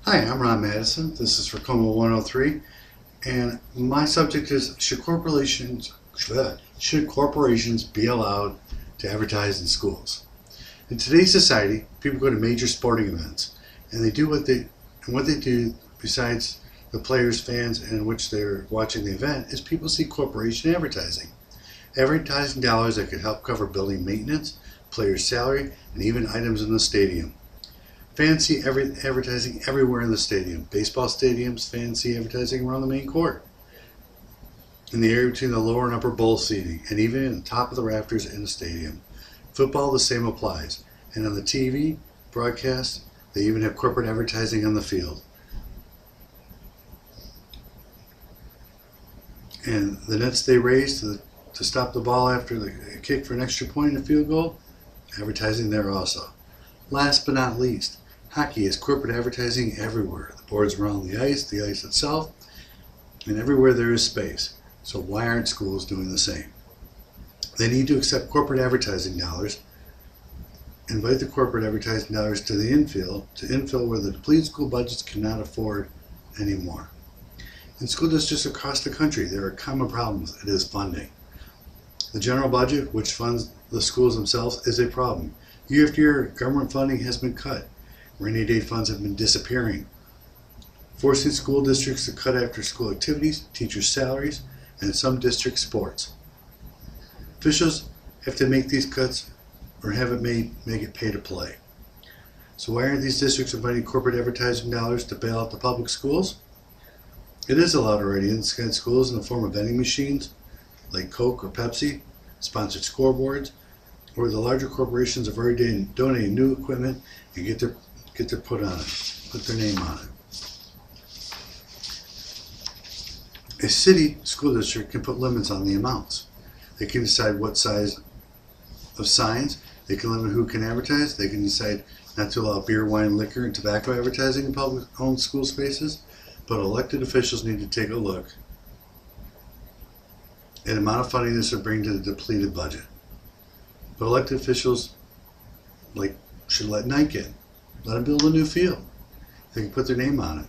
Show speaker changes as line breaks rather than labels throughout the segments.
Hi, I'm Ron Madison. This is for Coma 103, and my subject is should corporations be allowed to advertise in schools? In today's society, people go to major sporting events, and they do what they do besides the players, fans, and in which they're watching the event is people see corporation advertising dollars that could help cover building maintenance, players' salary, and even items in the stadium. Fans see advertising everywhere in the stadium. Baseball stadiums, fans see advertising around the main court, in the area between the lower and upper bowl seating, and even in the top of the rafters in the stadium. Football, the same applies. And on the TV broadcast, they even have corporate advertising on the field. And the nets they raise to stop the ball after the kick for an extra point and a field goal, advertising there also. Last but not least, hockey has corporate advertising everywhere. The boards around the ice itself, and everywhere there is space. So why aren't schools doing the same? They need to accept corporate advertising dollars, invite the corporate advertising dollars to the infill, to infill where the depleted school budgets cannot afford anymore. In school districts across the country, there are common problems. It is funding. The general budget, which funds the schools themselves, is a problem. Year after year, government funding has been cut. Rainy day funds have been disappearing, forcing school districts to cut after school activities, teachers' salaries, and in some districts, sports. Officials have to make these cuts or have it make it pay to play. So why aren't these districts inviting corporate advertising dollars to bail out the public schools? It is allowed already in schools in the form of vending machines like Coke or Pepsi, sponsored scoreboards, where the larger corporations have already donated new equipment and get their put their name on it. A city school district can put limits on the amounts. They can decide what size of signs, they can limit who can advertise, they can decide not to allow beer, wine, liquor, and tobacco advertising in public-owned school spaces, but elected officials need to take a look at the amount of funding this would bring to the depleted budget. But elected officials should let Nike in. Let them build a new field. They can put their name on it.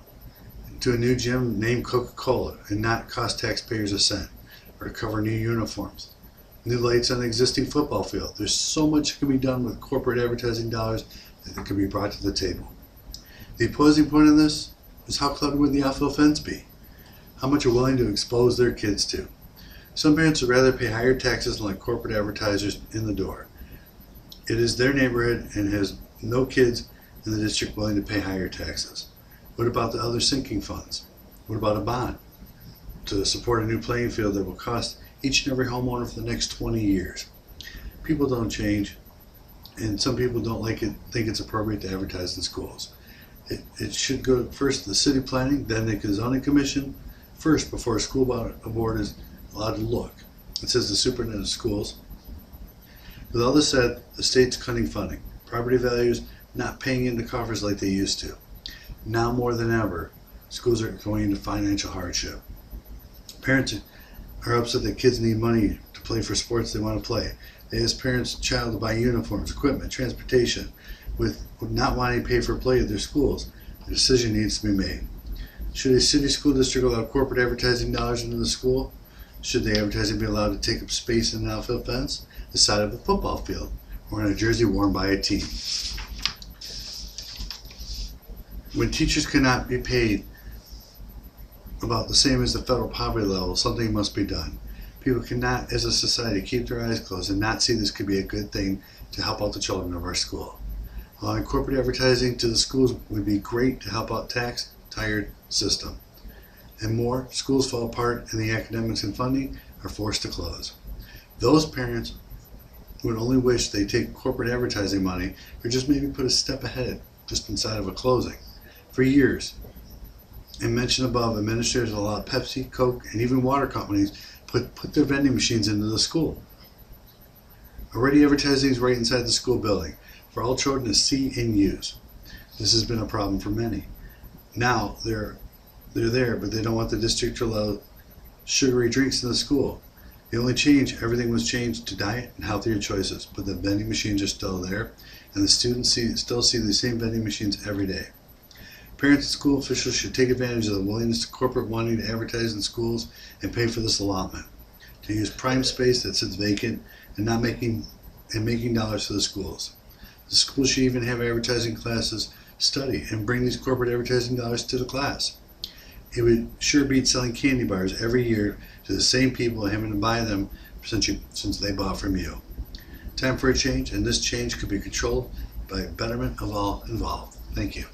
To a new gym named Coca-Cola and not cost taxpayers a cent, or to cover new uniforms. New lights on the existing football field. There's so much that can be done with corporate advertising dollars that can be brought to the table. The opposing point of this is how cluttered would the outfield fence be? How much are willing to expose their kids to? Some parents would rather pay higher taxes than let corporate advertisers in the door. It is their neighborhood and has no kids in the district willing to pay higher taxes. What about the other sinking funds? What about a bond to support a new playing field that will cost each and every homeowner for the next 20 years? People don't change, and some people don't think it's appropriate to advertise in schools. It should go first to the city planning, then the zoning commission, first before a school board is allowed to look. It says the superintendent of schools. With all this said, the state's cutting funding. Property values not paying into coffers like they used to. Now more than ever, schools are going into financial hardship. Parents are upset that kids need money to play for sports they want to play. They ask child to buy uniforms, equipment, transportation, with not wanting to pay for play at their schools. A decision needs to be made. Should a city school district allow corporate advertising dollars into the school? Should the advertising be allowed to take up space in an outfield fence, the side of a football field, or in a jersey worn by a team? When teachers cannot be paid about the same as the federal poverty level, something must be done. People cannot, as a society, keep their eyes closed and not see this could be a good thing to help out the children of our school. Allowing corporate advertising to the schools would be great to help out tax-tired system. And more, schools fall apart and the academics and funding are forced to close. Those parents would only wish they take corporate advertising money or just maybe put a step ahead just inside of a closing. For years, and mentioned above, administrators allowed Pepsi, Coke, and even water companies put their vending machines into the school. Already advertising is right inside the school building for all children to see and use. This has been a problem for many. Now they're there, but they don't want the district to allow sugary drinks in the school. The only change, everything was changed to diet and healthier choices, but the vending machines are still there, and the students still see the same vending machines every day. Parents and school officials should take advantage of the willingness of corporate wanting to advertise in schools and pay for this allotment. To use prime space that sits vacant and making dollars for the schools. The schools should even have advertising classes study and bring these corporate advertising dollars to the class. It would sure beat selling candy bars every year to the same people and having to buy them since they bought from you. Time for a change, and this change could be controlled by betterment of all involved. Thank you.